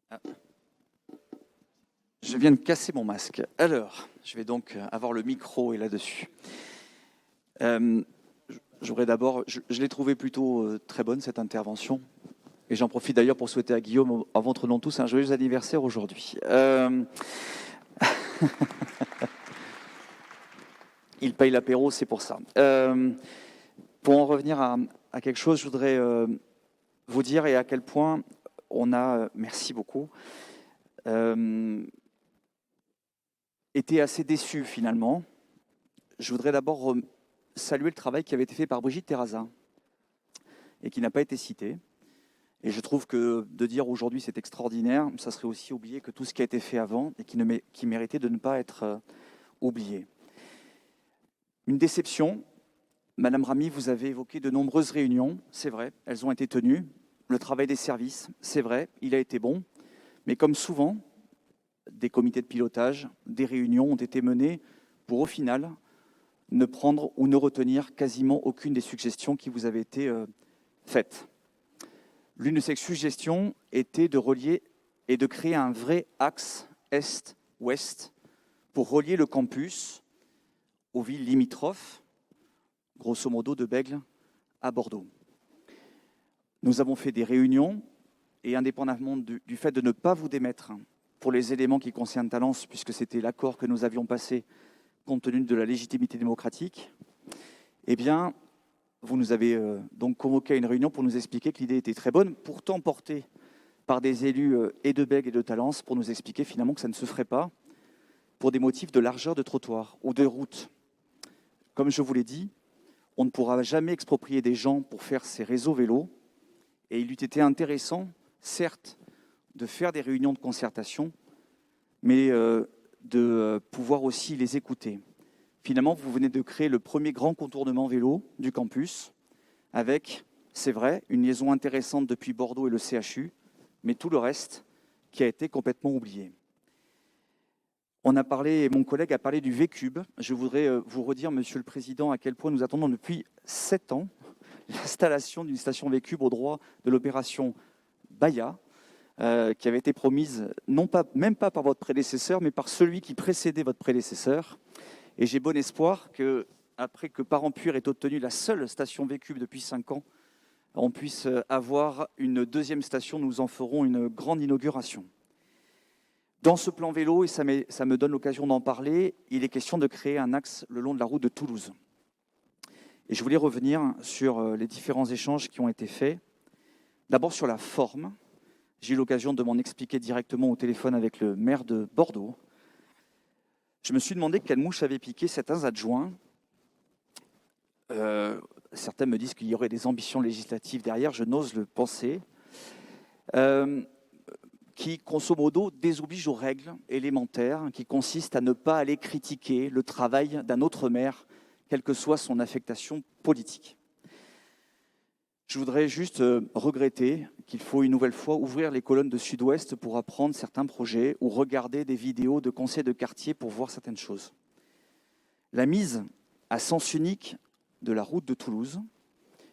Ah, je viens de casser mon masque. Alors, je vais donc avoir le micro et là-dessus. Je voudrais d'abord, je l'ai trouvé plutôt très bonne cette intervention. Et j'en profite d'ailleurs pour souhaiter à Guillaume, en votre nom tous, un joyeux anniversaire aujourd'hui. Il paye l'apéro, c'est pour ça. Pour en revenir à quelque chose, je voudrais vous dire et à quel point on a, merci beaucoup, été assez déçus finalement. Je voudrais d'abord saluer le travail qui avait été fait par Brigitte Terrazin et qui n'a pas été cité. Et je trouve que de dire aujourd'hui c'est extraordinaire, ça serait aussi oublier que tout ce qui a été fait avant et qui méritait de ne pas être oublié. Une déception. Madame Ramy, vous avez évoqué de nombreuses réunions, c'est vrai, elles ont été tenues. Le travail des services, c'est vrai, il a été bon. Mais comme souvent, des comités de pilotage, des réunions ont été menées pour au final ne prendre ou ne retenir quasiment aucune des suggestions qui vous avaient été faites. L'une de ces suggestions était de relier et de créer un vrai axe est-ouest pour relier le campus aux villes limitrophes, grosso modo de Bègles à Bordeaux. Nous avons fait des réunions et indépendamment du fait de ne pas vous démettre pour les éléments qui concernent Talence, puisque c'était l'accord que nous avions passé compte tenu de la légitimité démocratique, eh bien, vous nous avez donc convoqué à une réunion pour nous expliquer que l'idée était très bonne, pourtant portée par des élus et de Bègles et de Talence, pour nous expliquer finalement que ça ne se ferait pas pour des motifs de largeur de trottoir ou de route. Comme je vous l'ai dit, on ne pourra jamais exproprier des gens pour faire ces réseaux vélos, et il eût été intéressant, certes, de faire des réunions de concertation, mais de pouvoir aussi les écouter. Finalement, vous venez de créer le premier grand contournement vélo du campus, avec, c'est vrai, une liaison intéressante depuis Bordeaux et le CHU, mais tout le reste qui a été complètement oublié. Mon collègue a parlé du V-Cube. Je voudrais vous redire, Monsieur le Président, à quel point nous attendons depuis 7 ans l'installation d'une station V-Cube au droit de l'opération Baya, qui avait été promise, même pas par votre prédécesseur, mais par celui qui précédait votre prédécesseur. Et j'ai bon espoir que, après que Parampure ait obtenu la seule station V-Cube depuis 5 ans, on puisse avoir une deuxième station. Nous en ferons une grande inauguration. Dans ce plan vélo, et ça me donne l'occasion d'en parler, il est question de créer un axe le long de la route de Toulouse. Et je voulais revenir sur les différents échanges qui ont été faits. D'abord sur la forme. J'ai eu l'occasion de m'en expliquer directement au téléphone avec le maire de Bordeaux. Je me suis demandé quelle mouche avait piqué certains adjoints. Certains me disent qu'il y aurait des ambitions législatives derrière, je n'ose le penser. Qui, grosso modo, désoblige aux règles élémentaires, qui consistent à ne pas aller critiquer le travail d'un autre maire, quelle que soit son affectation politique. Je voudrais juste regretter qu'il faut une nouvelle fois ouvrir les colonnes de Sud-Ouest pour apprendre certains projets ou regarder des vidéos de conseils de quartier pour voir certaines choses. La mise à sens unique de la route de Toulouse,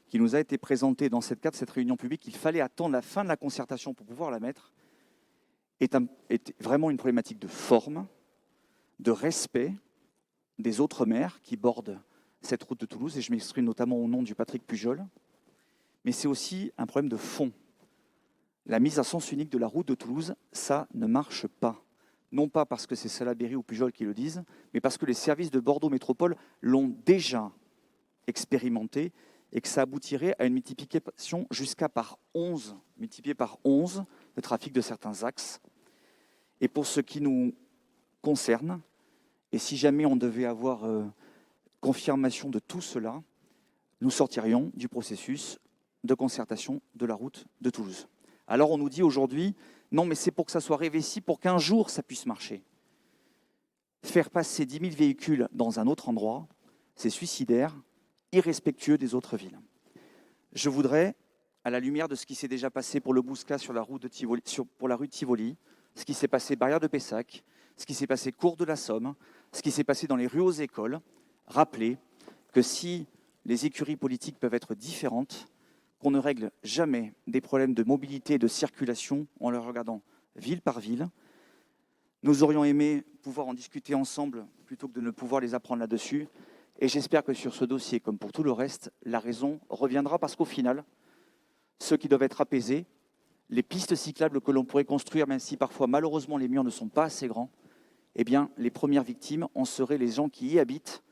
qui nous a été présentée dans cette cadre de cette réunion publique, il fallait attendre la fin de la concertation pour pouvoir la mettre, est vraiment une problématique de forme, de respect des autres maires qui bordent cette route de Toulouse, et je m'exprime notamment au nom du Patrick Pujol, mais c'est aussi un problème de fond. La mise à sens unique de la route de Toulouse, ça ne marche pas. Non pas parce que c'est Salaberry ou Pujol qui le disent, mais parce que les services de Bordeaux Métropole l'ont déjà expérimenté et que ça aboutirait à une multiplication jusqu'à par 11, multiplié par 11, le trafic de certains axes. Et pour ce qui nous concerne, et si jamais on devait avoir confirmation de tout cela, nous sortirions du processus de concertation de la route de Toulouse. Alors on nous dit aujourd'hui, non mais c'est pour que ça soit révesti, pour qu'un jour ça puisse marcher. Faire passer 10 000 véhicules dans un autre endroit, c'est suicidaire, irrespectueux des autres villes. Je voudrais, à la lumière de ce qui s'est déjà passé pour le Bouscat sur la route de Tivoli, pour la rue de Tivoli, ce qui s'est passé barrière de Pessac, ce qui s'est passé cours de la Somme, ce qui s'est passé dans les rues aux écoles, rappeler que si les écuries politiques peuvent être différentes, qu'on ne règle jamais des problèmes de mobilité et de circulation en les regardant ville par ville. Nous aurions aimé pouvoir en discuter ensemble plutôt que de ne pouvoir les apprendre là-dessus. Et j'espère que sur ce dossier, comme pour tout le reste, la raison reviendra parce qu'au final, ceux qui doivent être apaisés, les pistes cyclables que l'on pourrait construire, même si parfois malheureusement les murs ne sont pas assez grands, eh bien les premières victimes en seraient les gens qui y habitent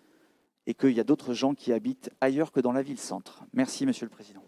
et qu'il y a d'autres gens qui habitent ailleurs que dans la ville-centre. Merci Monsieur le Président.